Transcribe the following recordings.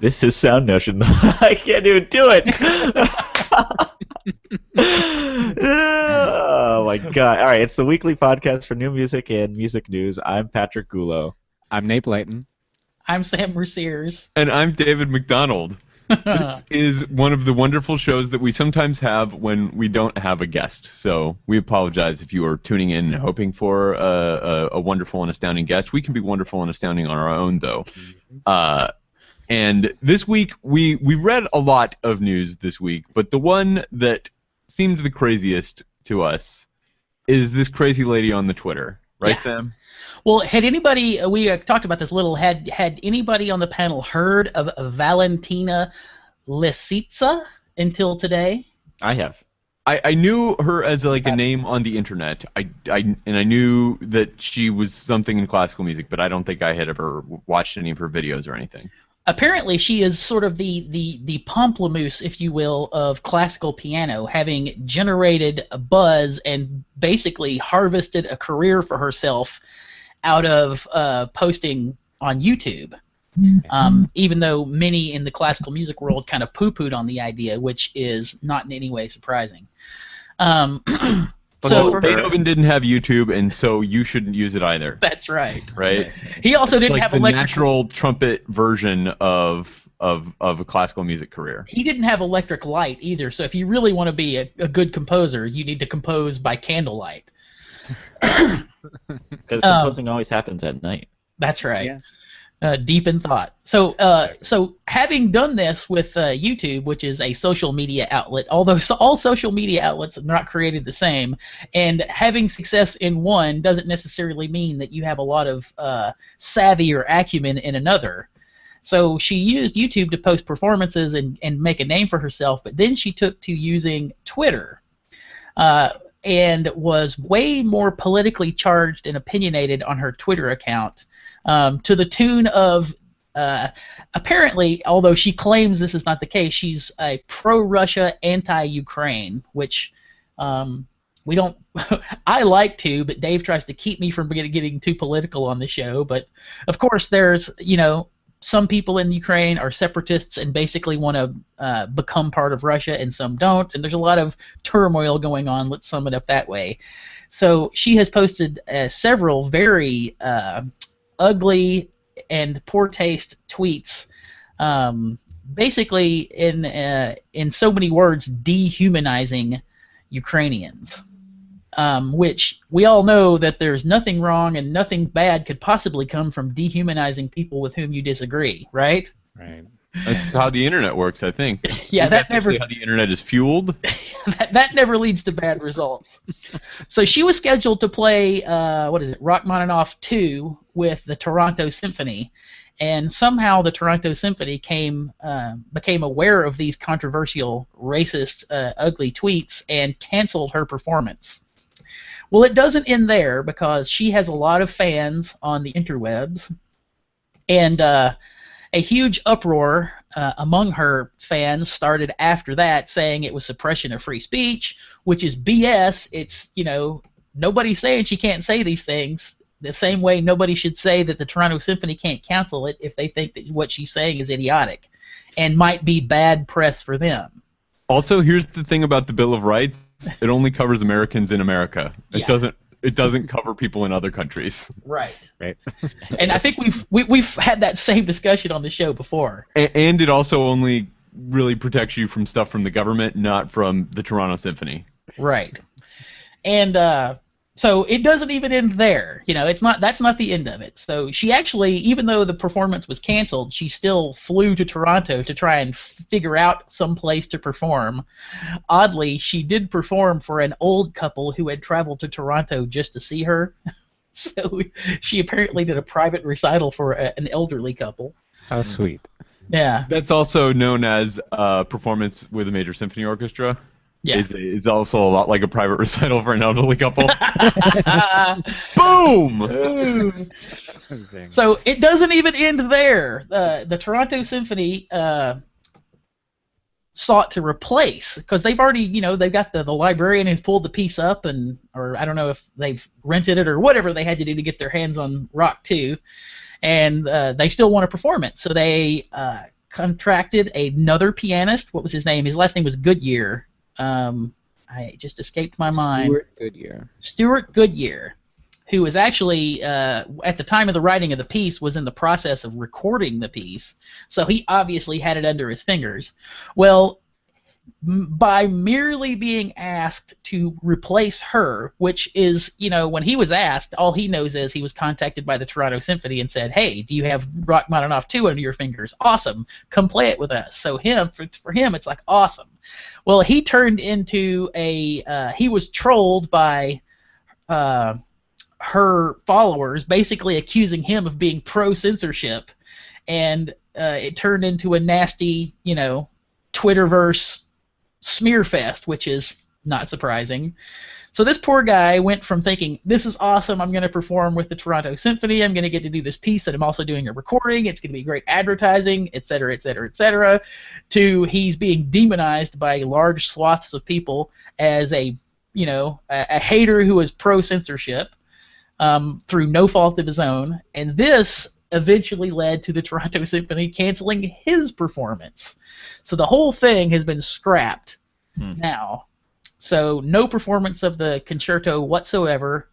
This is SoundNotion. I can't even do it. Oh my god! All right, it's the weekly podcast for new music and music news. I'm Patrick Gulo. I'm Nate Blayton. I'm Sam Merciers. And I'm David McDonald. This is one of the wonderful shows that we sometimes have when we don't have a guest. So we apologize if you are tuning in and hoping for a wonderful and astounding guest. We can be wonderful and astounding on our own, though. And this week, we read a lot of news this week, but the one that seemed the craziest to us is this crazy lady on the Twitter. Right, yeah. Sam? Well, had anybody, we talked about this a little, had anybody on the panel heard of Valentina Lisitsa until today? I have. I knew her as like a name on the internet. I knew that she was something in classical music, but I don't think I had ever watched any of her videos or anything. Apparently, she is sort of the pamplemousse, if you will, of classical piano, having generated a buzz and basically harvested a career for herself out of posting on YouTube. Even though many in the classical music world kind of poo-pooed on the idea, which is not in any way surprising. So Beethoven didn't have YouTube, and so you shouldn't use it either. That's right. Right. He also didn't have the electric. natural trumpet version of a classical music career. He didn't have electric light either. So if you really want to be a good composer, you need to compose by candlelight. Because composing always happens at night. That's right. Yeah. Deep in thought. So having done this with YouTube, which is a social media outlet, although all social media outlets are not created the same, and having success in one doesn't necessarily mean that you have a lot of savvy or acumen in another. So she used YouTube to post performances and make a name for herself, but then she took to using Twitter. And was way more politically charged and opinionated on her Twitter account, to the tune of, apparently, although she claims this is not the case, she's a pro-Russia, anti-Ukraine, which we don't. I like to, but Dave tries to keep me from getting too political on the show. But of course, there's some people in Ukraine are separatists and basically want to become part of Russia, and some don't. And there's a lot of turmoil going on. Let's sum it up that way. So she has posted several very ugly and poor taste tweets, basically in so many words dehumanizing Ukrainians. Which we all know that there's nothing wrong and nothing bad could possibly come from dehumanizing people with whom you disagree, right? Right. That's how the internet works, I think. Yeah, that's never how the internet is fueled. that never leads to bad results. So she was scheduled to play Rachmaninoff 2 with the Toronto Symphony, and somehow the Toronto Symphony became aware of these controversial, racist, ugly tweets and canceled her performance. Well, it doesn't end there, because she has a lot of fans on the interwebs, and a huge uproar among her fans started after that, saying it was suppression of free speech, which is BS. It's, nobody's saying she can't say these things. The same way nobody should say that the Toronto Symphony can't cancel it if they think that what she's saying is idiotic and might be bad press for them. Also, here's the thing about the Bill of Rights. It only covers Americans in America. It doesn't cover people in other countries. Right. Right. And I think we've had that same discussion on the show before. And it also only really protects you from stuff from the government, not from the Toronto Symphony. Right. And so it doesn't even end there. That's not the end of it. So she actually, even though the performance was canceled, she still flew to Toronto to try and figure out some place to perform. Oddly, she did perform for an old couple who had traveled to Toronto just to see her. So she apparently did a private recital for an elderly couple. How sweet. Yeah. That's also known as a performance with a major symphony orchestra. Yeah. It's also a lot like a private recital for an elderly couple. Boom! So it doesn't even end there. The Toronto Symphony sought to replace, because they've already, they've got the librarian who's pulled the piece up, or I don't know if they've rented it or whatever they had to do to get their hands on Rock 2, and they still want to perform it. So they contracted another pianist. What was his name? His last name was Goodyear. It just escaped my mind. Stuart Goodyear, who was actually, at the time of the writing of the piece, was in the process of recording the piece. So he obviously had it under his fingers. Well, by merely being asked to replace her, which is, when he was asked, all he knows is he was contacted by the Toronto Symphony and said, hey, do you have Rachmaninoff 2 under your fingers? Awesome. Come play it with us. So for him, it's like, awesome. Well, he turned into he was trolled by her followers, basically accusing him of being pro-censorship, and it turned into a nasty, Twitterverse smear fest, which is not surprising. So this poor guy went from thinking, this is awesome, I'm going to perform with the Toronto Symphony, I'm going to get to do this piece that I'm also doing a recording, it's going to be great advertising, etc., etc., etc., to he's being demonized by large swaths of people as a hater who is pro-censorship through no fault of his own, and this eventually led to the Toronto Symphony canceling his performance. So the whole thing has been scrapped now. So no performance of the concerto whatsoever.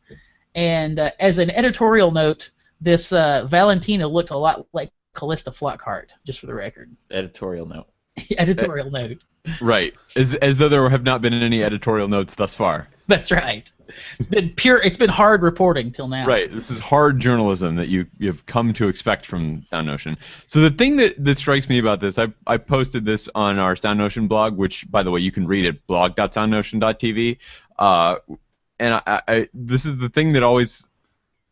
And as an editorial note, this Valentina looks a lot like Callista Flockhart, just for the record. Editorial note. Editorial note. Right. As though there have not been any editorial notes thus far. That's right. It's been hard reporting till now. Right. This is hard journalism that you've come to expect from SoundNotion. So the thing that strikes me about this, I posted this on our SoundNotion blog, which, by the way, you can read at blog.soundnotion.tv. And this is the thing that always,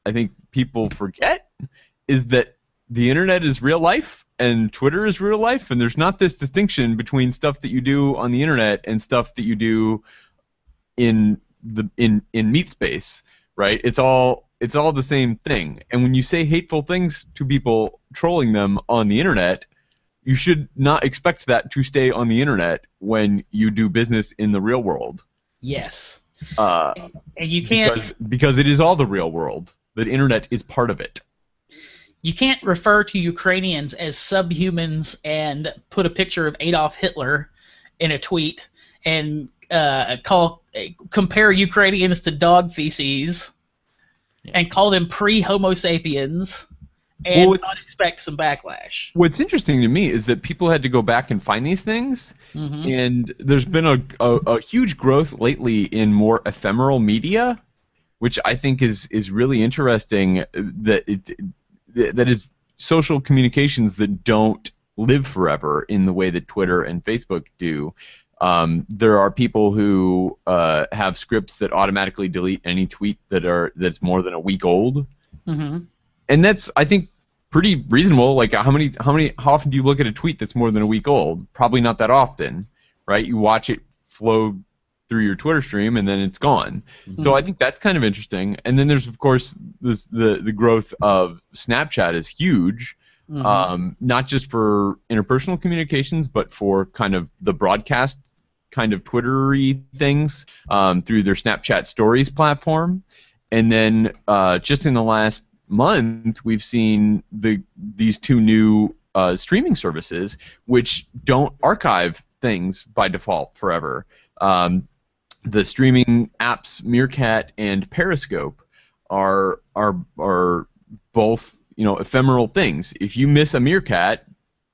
I think, people forget, is that the internet is real life and Twitter is real life, and there's not this distinction between stuff that you do on the internet and stuff that you do in meat space, right? It's all the same thing. And when you say hateful things to people, trolling them on the internet, you should not expect that to stay on the internet when you do business in the real world. Yes. And you can't, because it is all the real world. The internet is part of it. You can't refer to Ukrainians as subhumans and put a picture of Adolf Hitler in a tweet and compare Ukrainians to dog feces and call them pre-Homo sapiens and not expect some backlash. What's interesting to me is that people had to go back and find these things, and there's been a huge growth lately in more ephemeral media, which I think is really interesting. That is social communications that don't live forever in the way that Twitter and Facebook do. There are people who have scripts that automatically delete any tweet that's more than a week old, and that's, I think, pretty reasonable. Like how often do you look at a tweet that's more than a week old? Probably not that often, right? You watch it flow through your Twitter stream and then it's gone. So I think that's kind of interesting. And then there's, of course, the growth of Snapchat is huge. Not just for interpersonal communications, but for kind of the broadcast kind of Twitter-y things through their Snapchat Stories platform. And then just in the last month, we've seen these two new streaming services which don't archive things by default forever. The streaming apps Meerkat and Periscope are both, ephemeral things. If you miss a Meerkat,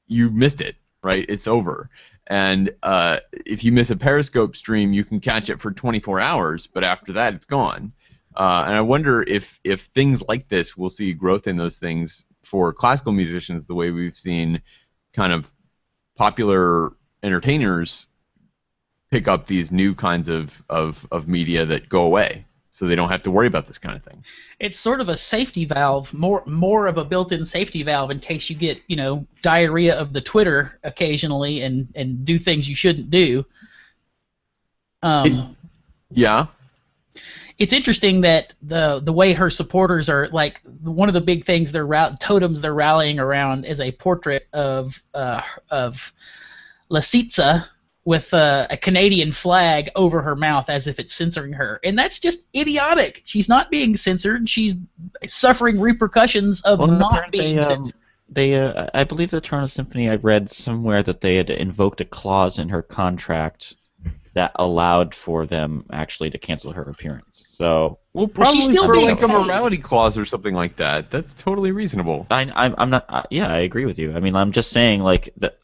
you missed it, right? It's over. And if you miss a Periscope stream, you can catch it for 24 hours, but after that, it's gone. And I wonder if things like this, we'll see growth in those things for classical musicians, the way we've seen kind of popular entertainers pick up these new kinds of media that go away, so they don't have to worry about this kind of thing. It's sort of a safety valve, more of a built-in safety valve in case you get, diarrhea of the Twitter occasionally and do things you shouldn't do. Yeah. It's interesting that the way her supporters are, like, one of the big things totems they're rallying around is a portrait of Lisitsa with a Canadian flag over her mouth as if it's censoring her. And that's just idiotic. She's not being censored. She's suffering repercussions of not being censored. I believe the Toronto Symphony. I read somewhere that they had invoked a clause in her contract that allowed for them actually to cancel her appearance. So Well, Well, she's probably still for being like a paid. morality clause or something like that. That's totally reasonable. I'm not. Yeah, I agree with you. I mean, I'm just saying like that.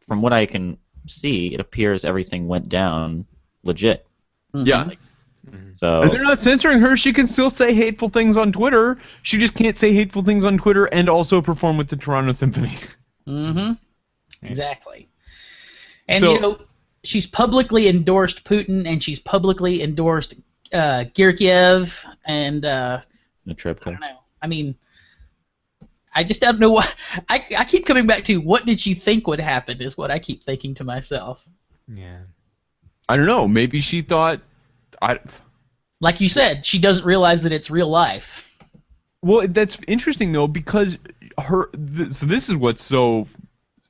From what I can see, it appears everything went down legit. Yeah. So And they're not censoring her. She can still say hateful things on Twitter. She just can't say hateful things on Twitter and also perform with the Toronto Symphony. Mm-hmm. Exactly. And So- she's publicly endorsed Putin, and she's publicly endorsed Kirkiev, and I Netrebko. don't know. I mean, I just don't know what. I keep coming back to what did she think would happen is what I keep thinking to myself. Yeah. I don't know. Maybe she thought. Like you said, she doesn't realize that it's real life. Well, that's interesting though because so this is what's so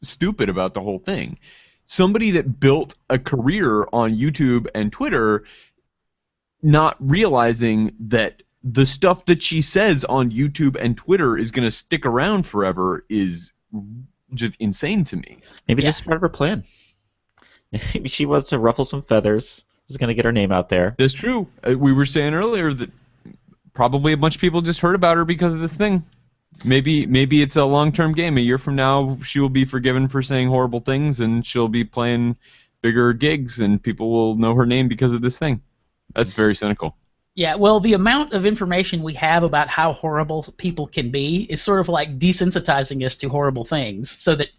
stupid about the whole thing. Somebody that built a career on YouTube and Twitter, not realizing that the stuff that she says on YouTube and Twitter is going to stick around forever is just insane to me. Maybe Yeah. this is part of her plan. Maybe she wants to ruffle some feathers. Is going to get her name out there. That's true. We were saying earlier that probably a bunch of people just heard about her because of this thing. Maybe it's a long-term game. A year from now, she will be forgiven for saying horrible things, and she'll be playing bigger gigs, and people will know her name because of this thing. That's very cynical. Yeah, well, the amount of information we have about how horrible people can be is sort of like desensitizing us to horrible things, so that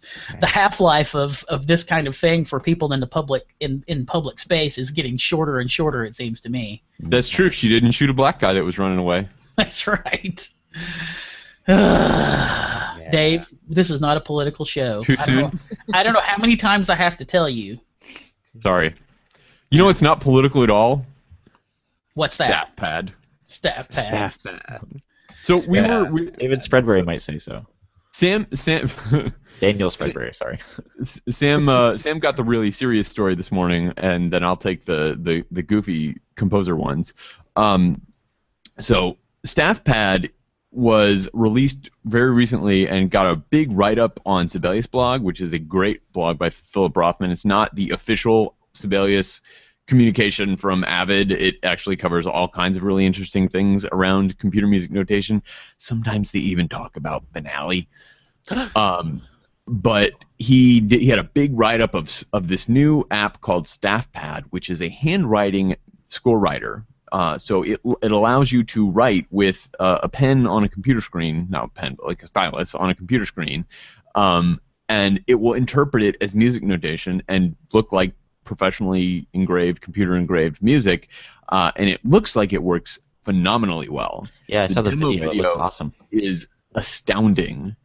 the half-life of this kind of thing for people in the public space is getting shorter and shorter, it seems to me. That's true. She didn't shoot a black guy that was running away. That's right. Dave, this is not a political show. Too I don't know- soon? I don't know how many times I have to tell you. Sorry. You know it's not political at all? What's that? Staff pad. Staff pad. pad. So we David Spreadbury might say so. Sam Daniel Spreadbury, sorry. Sam got the really serious story this morning, and then I'll take the goofy composer ones. So Staff Pad was released very recently and got a big write-up on Sibelius blog, which is a great blog by Philip Rothman. It's not the official Sibelius communication from Avid. It actually covers all kinds of really interesting things around computer music notation. Sometimes they even talk about finale. But he had a big write-up of this new app called Staff Pad, which is a handwriting score writer. So it allows you to write with a pen on a computer screen, not a pen, but like a stylus on a computer screen, and it will interpret it as music notation and look like professionally engraved, computer engraved music, and it looks like it works phenomenally well. Yeah, I saw the demo video. It looks awesome. Is astounding.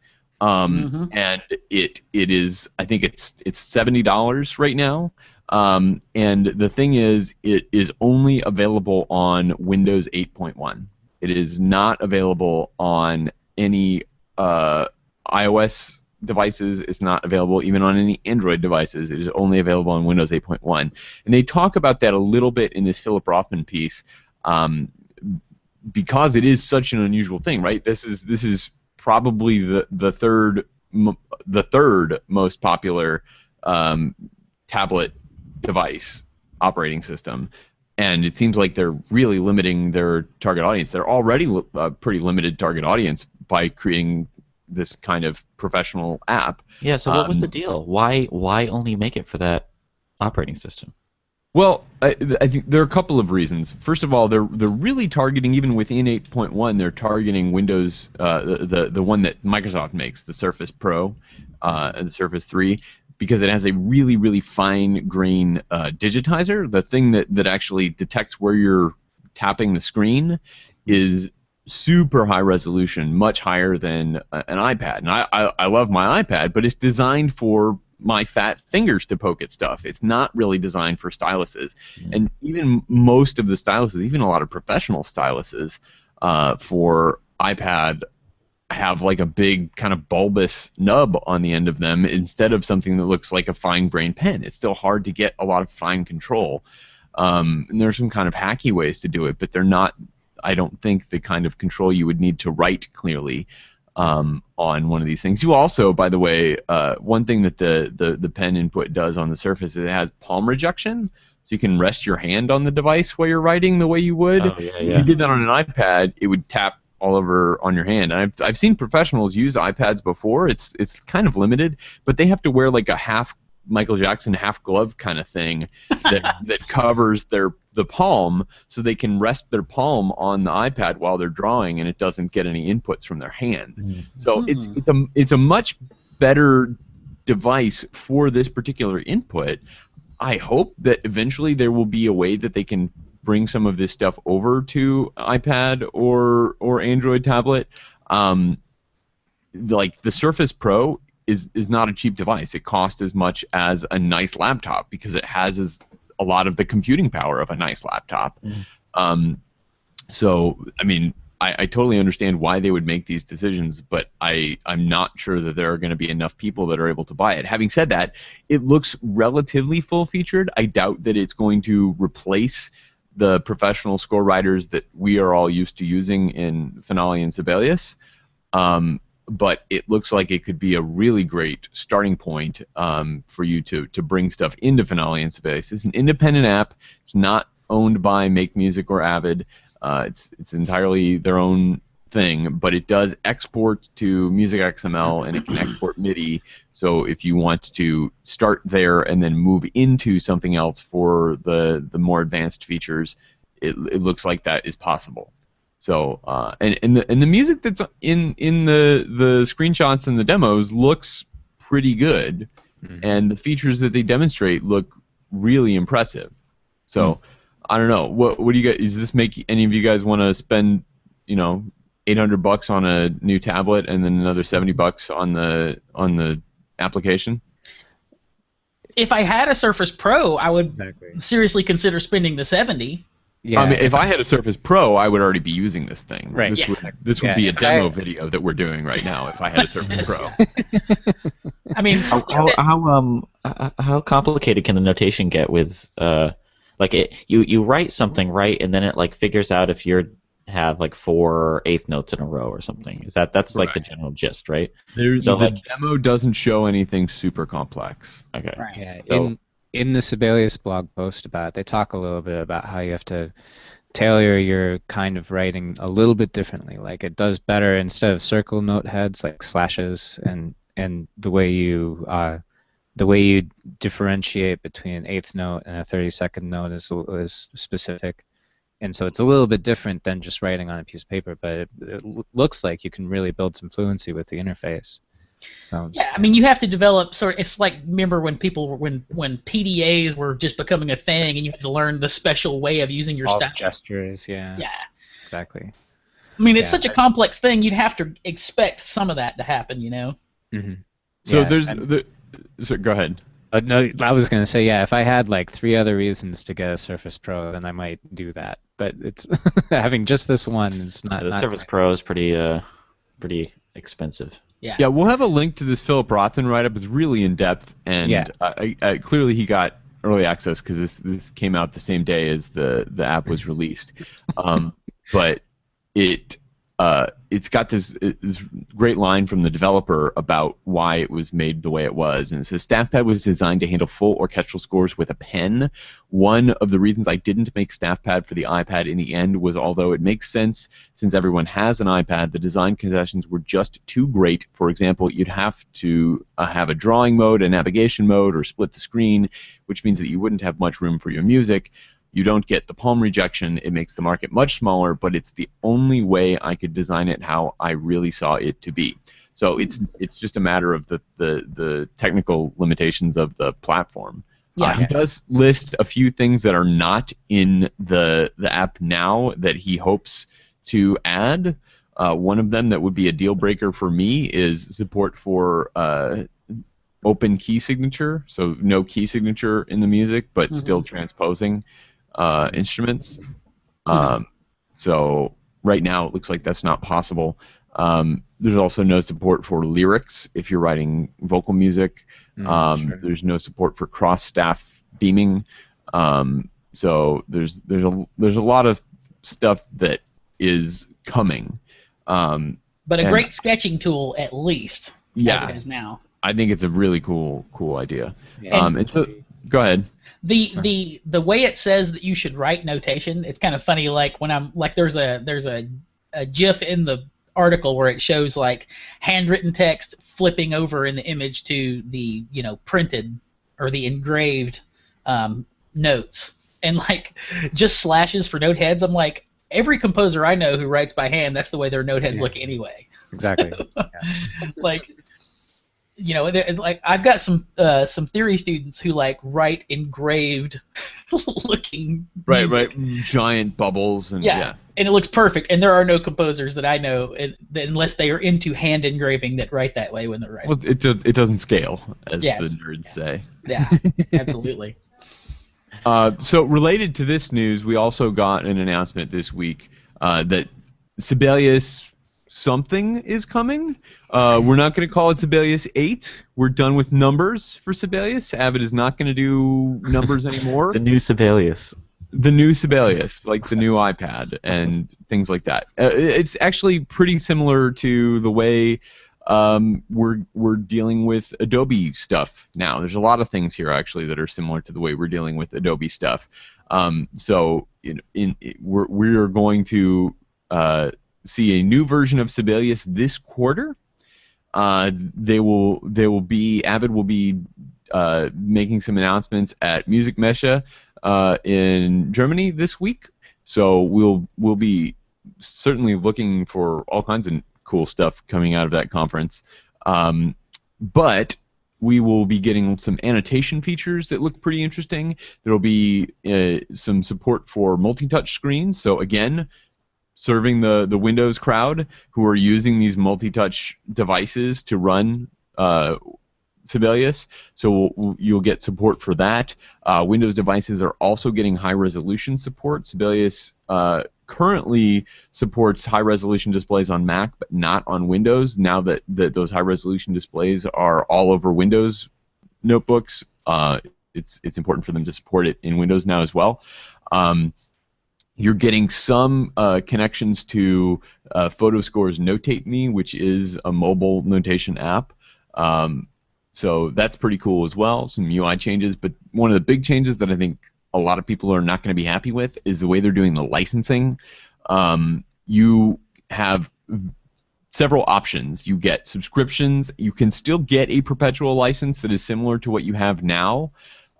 And it is, I think it's $70 right now. And the thing is, it is only available on Windows 8.1. It is not available on any iOS devices. It's not available even on any Android devices. It is only available on Windows 8.1. And they talk about that a little bit in this Philip Rothman piece, because it is such an unusual thing, right? This is probably the third most popular tablet device operating system, and it seems like they're really limiting their target audience. They're already a pretty limited target audience by creating this kind of professional app. Yeah, so what was the deal? Why only make it for that operating system? Well, I think there are a couple of reasons. First of all, they're really targeting, even within 8.1, they're targeting Windows, the one that Microsoft makes, the Surface Pro and the Surface 3, because it has a really, really fine grain digitizer. The thing that actually detects where you're tapping the screen is super high resolution, much higher than an iPad. And I love my iPad, but it's designed for my fat fingers to poke at stuff. It's not really designed for styluses. And even most of the styluses, even a lot of professional styluses for iPad, have like a big kind of bulbous nub on the end of them instead of something that looks like a fine-grained pen. It's still hard to get a lot of fine control. And there's some kind of hacky ways to do it, but they're not, I don't think, the kind of control you would need to write clearly on one of these things. You also, by the way, one thing that the pen input does on the Surface is it has palm rejection, so you can rest your hand on the device while you're writing the way you would. Oh, yeah, If yeah. you did that on an iPad, it would tap all over on your hand. And I've seen professionals use iPads before. It's kind of limited, but they have to wear like a half Michael Jackson half glove kind of thing that covers the palm, so they can rest their palm on the iPad while they're drawing, and it doesn't get any inputs from their hand. So it's a much better device for this particular input. I hope that eventually there will be a way that they can bring some of this stuff over to iPad or Android tablet. Like the Surface Pro is not a cheap device. It costs as much as a nice laptop because it has a lot of the computing power of a nice laptop. So, I mean, I totally understand why they would make these decisions, but I'm not sure that there are going to be enough people that are able to buy it. Having said that, it looks relatively full-featured. I doubt that it's going to replace the professional score writers that we are all used to using in Finale and Sibelius. But it looks like it could be a really great starting point for you to bring stuff into Finale and Sibelius. It's an independent app. It's not owned by Make Music or Avid. It's entirely their own thing, but it does export to Music XML and it can export MIDI. So if you want to start there and then move into something else for the more advanced features, it looks like that is possible. So and the music that's in the screenshots and the demos looks pretty good, and the features that they demonstrate look really impressive. So I don't know, what do you guys? Does this make any of you guys want to spend $800 on a new tablet and then another $70 on the application? If I had a Surface Pro, I would seriously consider spending the $70. Yeah, I mean, if I had a Surface Pro, I would already be using this thing. Right. This would be a demo video that we're doing right now if I had a Surface Pro. I mean, How complicated can the notation get with you write something right and then it like figures out if you have like 4 eighth notes in a row or something? That's like the general gist, right? The demo doesn't show anything super complex. Okay. Right. Yeah. So, In the Sibelius blog post about it, they talk a little bit about how you have to tailor your kind of writing a little bit differently. Like it does better instead of circle note heads, like slashes, and the way you differentiate between an eighth note and a 32nd note is specific. And so it's a little bit different than just writing on a piece of paper, but it looks like you can really build some fluency with the interface. So yeah, I mean, you have to develop it's like, remember when when PDAs were just becoming a thing and you had to learn the special way of using your all style. the gestures, yeah. Yeah. Exactly. I mean, it's such a complex thing, you'd have to expect some of that to happen, Mm-hmm. So Yeah, so go ahead. No, I was going to say, yeah, if I had like 3 other reasons to get a Surface Pro, then I might do that. But it's having just this one is not. the Surface Pro is pretty expensive. Yeah, we'll have a link to this Philip Rothman write-up. It's really in-depth, and clearly he got early access because this came out the same day as the app was released. But it's got this great line from the developer about why it was made the way it was. And it says, StaffPad was designed to handle full orchestral scores with a pen. One of the reasons I didn't make StaffPad for the iPad in the end was, although it makes sense since everyone has an iPad, the design concessions were just too great. For example, you'd have to have a drawing mode, a navigation mode, or split the screen, which means that you wouldn't have much room for your music. You don't get the palm rejection. It makes the market much smaller, but it's the only way I could design it how I really saw it to be. So it's just a matter of the technical limitations of the platform. Yeah. He does list a few things that are not in the app now that he hopes to add. One of them that would be a deal breaker for me is support for open key signature, so no key signature in the music, but still transposing instruments. So right now it looks like that's not possible. There's also no support for lyrics if you're writing vocal music. Sure. There's no support for cross-staff beaming. So there's a lot of stuff that is coming. But a And- great sketching tool, at least, as Yeah. it is now. I think it's a really cool idea. Yeah. And so, go ahead. The way it says that you should write notation, it's kind of funny. Like when I'm like, there's a GIF in the article where it shows like handwritten text flipping over in the image to the printed or the engraved notes, and like just slashes for note heads. I'm like, every composer I know who writes by hand, that's the way their note heads look anyway. Exactly. Like, like I've got some theory students who like write engraved looking music. Giant bubbles and and it looks perfect. And there are no composers that I know, unless they are into hand engraving, that write that way when they're writing. Well, it doesn't scale, as the nerds say. Yeah, absolutely. So related to this news, we also got an announcement this week that Sibelius something is coming. We're not going to call it Sibelius 8. We're done with numbers for Sibelius. Avid is not going to do numbers anymore. The new Sibelius. The new Sibelius, like the new iPad and things like that. It's actually pretty similar to the way we're dealing with Adobe stuff now. There's a lot of things here actually that are similar to the way we're dealing with Adobe stuff. So we're going to see a new version of Sibelius this quarter. Avid will be making some announcements at Music Mesha in Germany this week. So we'll be certainly looking for all kinds of cool stuff coming out of that conference. But we will be getting some annotation features that look pretty interesting. There will be some support for multi-touch screens. So again, serving the Windows crowd who are using these multi-touch devices to run Sibelius. So you'll get support for that. Windows devices are also getting high-resolution support. Sibelius currently supports high-resolution displays on Mac, but not on Windows. Now that those high-resolution displays are all over Windows notebooks, it's important for them to support it in Windows now as well. You're getting some connections to Photoscore's Notate Me, which is a mobile notation app. So that's pretty cool as well. Some UI changes, but one of the big changes that I think a lot of people are not going to be happy with is the way they're doing the licensing. You have several options. You get subscriptions. You can still get a perpetual license that is similar to what you have now,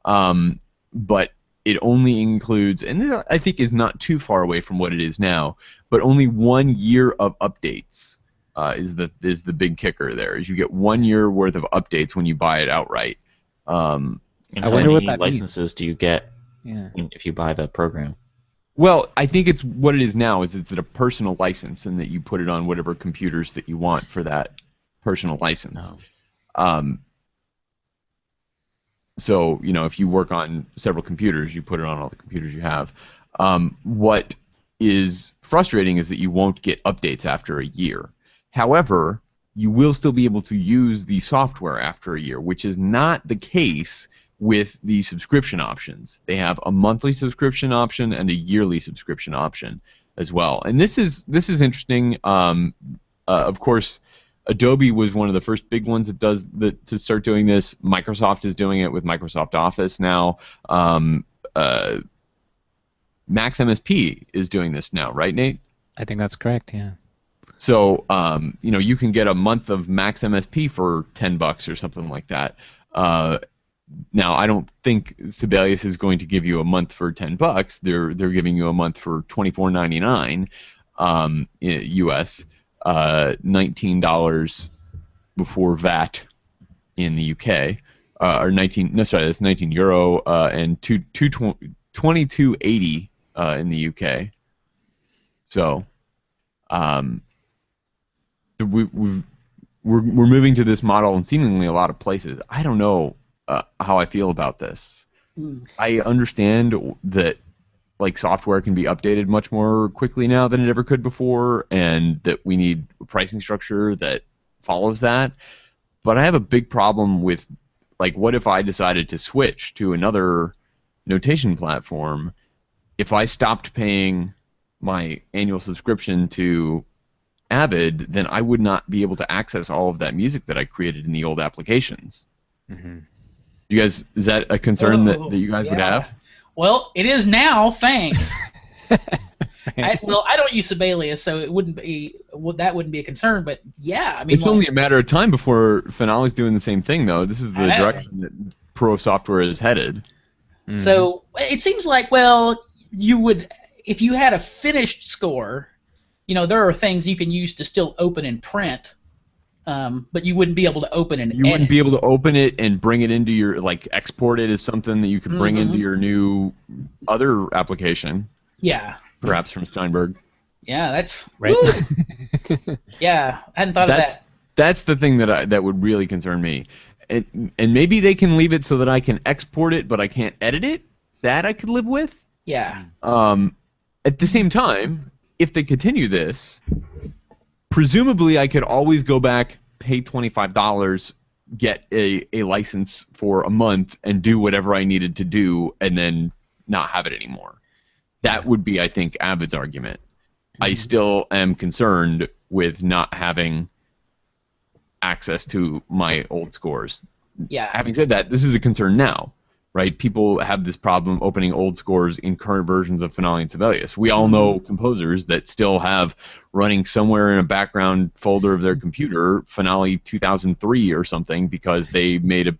but it only includes, and this I think is not too far away from what it is now, but only 1 year of updates is the big kicker there. Is you get 1 year worth of updates when you buy it outright. And I how wonder many what that licenses do you get Yeah. if you buy the program? Well, I think it's what it is now is it's a personal license, and that you put it on whatever computers that you want for that personal license. Oh. So, if you work on several computers, you put it on all the computers you have. What is frustrating is that you won't get updates after a year. However, you will still be able to use the software after a year, which is not the case with the subscription options. They have a monthly subscription option and a yearly subscription option as well. And this is interesting. Of course, Adobe was one of the first big ones to start doing this. Microsoft is doing it with Microsoft Office now. Max MSP is doing this now, right, Nate? I think that's correct. Yeah. So you can get a month of Max MSP for $10 or something like that. Now, I don't think Sibelius is going to give you a month for $10. They're giving you a month for $24.99 US, $19 before VAT in the UK, or 19. No, sorry, that's 19 euro and 22.80 in the UK. So, we're moving to this model in seemingly a lot of places. I don't know how I feel about this. I understand that software can be updated much more quickly now than it ever could before, and that we need a pricing structure that follows that. But I have a big problem with what if I decided to switch to another notation platform? If I stopped paying my annual subscription to Avid, then I would not be able to access all of that music that I created in the old applications. Mm-hmm. You guys, is that a concern that you guys would have? Well, it is now, thanks. I don't use Sibelius, so that wouldn't be a concern. But yeah, I mean, it's only a matter of time before Finale's doing the same thing, though. This is the direction that Pro Software is headed. Mm-hmm. So it seems like, well, you would, if you had a finished score, there are things you can use to still open and print, but you wouldn't be able to open and edit. You wouldn't be able to open it and bring it into your, export it as something that you could bring into your new other application. Yeah. Perhaps from Steinberg. Yeah, that's right. Yeah, I hadn't thought of that. That's the thing that would really concern me. And maybe they can leave it so that I can export it, but I can't edit it. That I could live with. Yeah. At the same time, if they continue this, presumably I could always go back, pay $25, get a license for a month, and do whatever I needed to do, and then not have it anymore. That would be, I think, Avid's argument. I still am concerned with not having access to my old scores. Yeah. Having said that, this is a concern now, right? People have this problem opening old scores in current versions of Finale and Sibelius. We all know composers that still have running somewhere in a background folder of their computer Finale 2003 or something because they made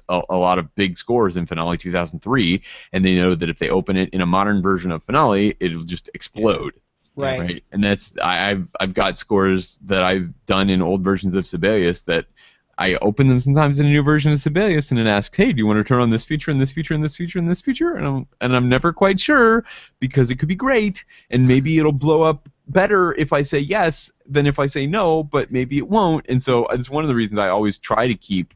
a lot of big scores in Finale 2003, and they know that if they open it in a modern version of Finale, it'll just explode. Right. And that's I've got scores that I've done in old versions of Sibelius that I open them sometimes in a new version of Sibelius, and it asks, "Hey, do you want to turn on this feature and this feature and this feature and this feature?" And I'm never quite sure because it could be great, and maybe it'll blow up better if I say yes than if I say no, but maybe it won't. And so it's one of the reasons I always try to keep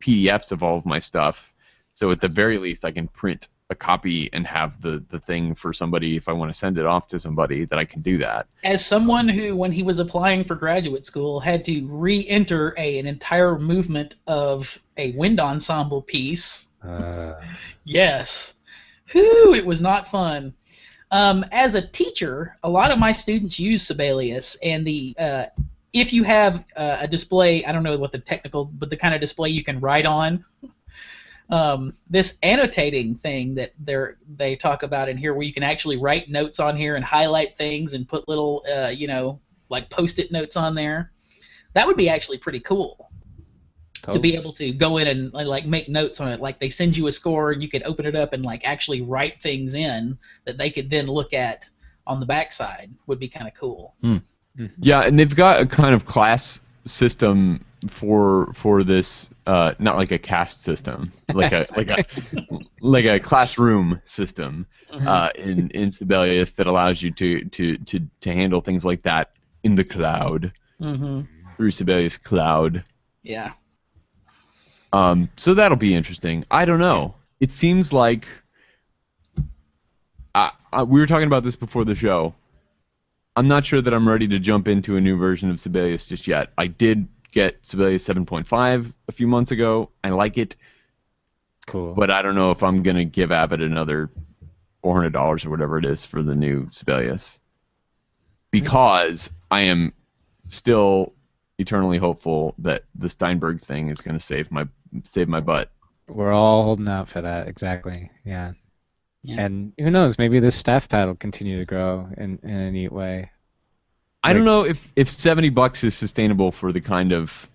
PDFs of all of my stuff, so at the very least I can print a copy and have the thing for somebody if I want to send it off to somebody that I can do that. As someone who, when he was applying for graduate school, had to re-enter an entire movement of a wind ensemble piece, yes, whew, it was not fun. As a teacher, a lot of my students use Sibelius, and if you have a display, I don't know what the technical, but the kind of display you can write on. This annotating thing that they talk about in here, where you can actually write notes on here and highlight things and put little, like Post-it notes on there. That would be actually pretty cool to be able to go in and like make notes on it. Like they send you a score and you could open it up and like actually write things in that they could then look at on the backside. Would be kind of cool. Yeah, and they've got a kind of class system for this, not like a caste system, like a classroom system in Sibelius that allows you to handle things like that in the cloud through Sibelius Cloud. Yeah. So that'll be interesting. I don't know. It seems like we were talking about this before the show. I'm not sure that I'm ready to jump into a new version of Sibelius just yet. I did get Sibelius 7.5 a few months ago. I like it. Cool. But I don't know if I'm going to give Avid another $400 or whatever it is for the new Sibelius. Because I am still eternally hopeful that the Steinberg thing is going to save my butt. We're all holding out for that, exactly. Yeah. And who knows, maybe this staff pad will continue to grow in a neat way. I don't know if $70 is sustainable for the kind of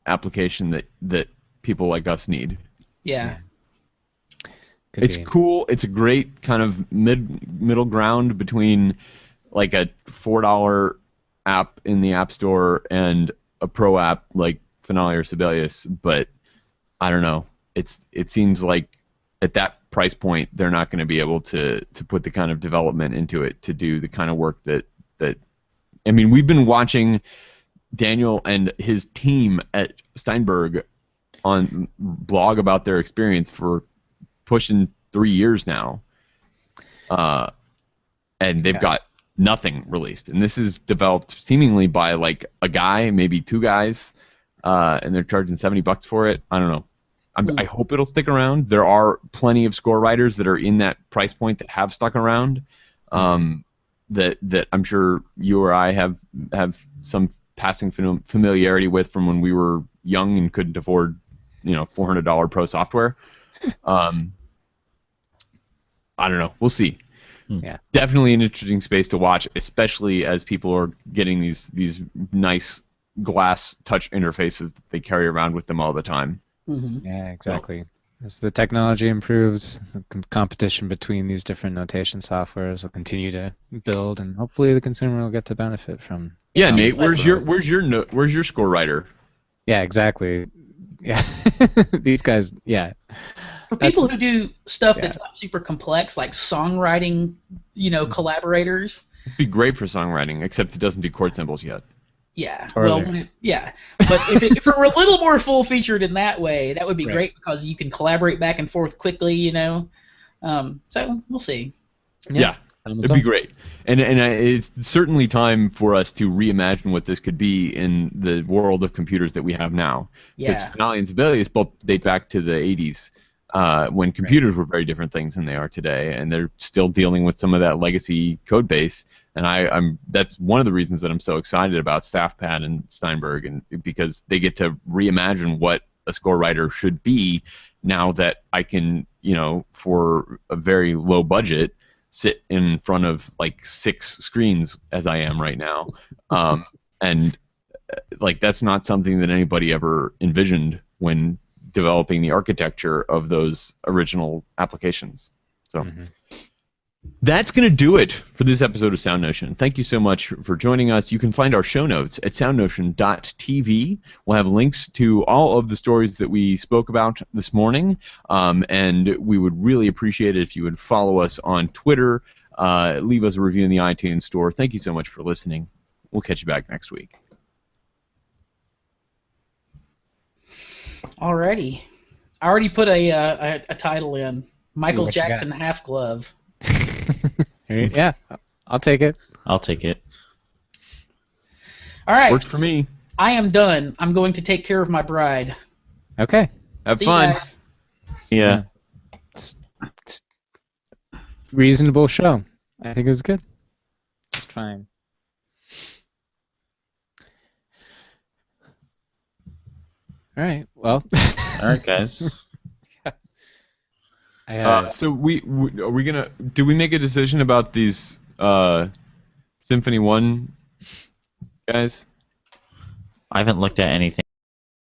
application that people like us need. Yeah. It's cool. It's a great kind of middle ground between like a $4 app in the App Store and a pro app like Finale or Sibelius, but I don't know. It seems like at that price point they're not going to be able to put the kind of development into it to do the kind of work that I mean, we've been watching Daniel and his team at Steinberg on blog about their experience for pushing 3 years now, and they've got nothing released. And this is developed seemingly by like a guy, maybe two guys, and they're charging $70 for it. I don't know. I hope it'll stick around. There are plenty of score writers that are in that price point that have stuck around. that I'm sure you or I have some passing familiarity with from when we were young and couldn't afford, $400 pro software. I don't know. We'll see. Yeah. Definitely an interesting space to watch, especially as people are getting these nice glass touch interfaces that they carry around with them all the time. Hmm. Yeah, exactly. As the technology improves, the competition between these different notation softwares will continue to build, and hopefully the consumer will get to benefit from. Yeah, It Nate, seems like- where's your score writer? Yeah, exactly. Yeah, these guys. Yeah, For people That's- who do stuff yeah. that's not super complex, like songwriting, collaborators. It'd be great for songwriting, except it doesn't do chord symbols yet. Yeah. Totally. Well, yeah. But if it were a little more full featured in that way, that would be Right. great because you can collaborate back and forth quickly. So we'll see. Yeah. It'd be great, and it's certainly time for us to reimagine what this could be in the world of computers that we have now. Because Yeah. Finale and Sibelius both date back to the 80s, when computers were very different things than they are today, and they're still dealing with some of that legacy code base. And that's one of the reasons that I'm so excited about StaffPad and Steinberg, and because they get to reimagine what a score writer should be now that I can, for a very low budget, sit in front of like 6 screens as I am right now, and like that's not something that anybody ever envisioned when developing the architecture of those original applications. So that's going to do it for this episode of SoundNotion. Thank you so much for joining us. You can find our show notes at soundnotion.tv. We'll have links to all of the stories that we spoke about this morning, and we would really appreciate it if you would follow us on Twitter, leave us a review in the iTunes store. Thank you so much for listening. We'll catch you back next week. Alrighty. I already put a title in. Michael What you got? Jackson Half Glove. Yeah, I'll take it. I'll take it. All right. Works for me. I am done. I'm going to take care of my bride. Okay. Have See fun. you guys. Yeah. It's reasonable show. I think it was good. Just fine. All right. Well. All right, guys. So are we gonna? Do we make a decision about these Symphony 1 guys? I haven't looked at anything.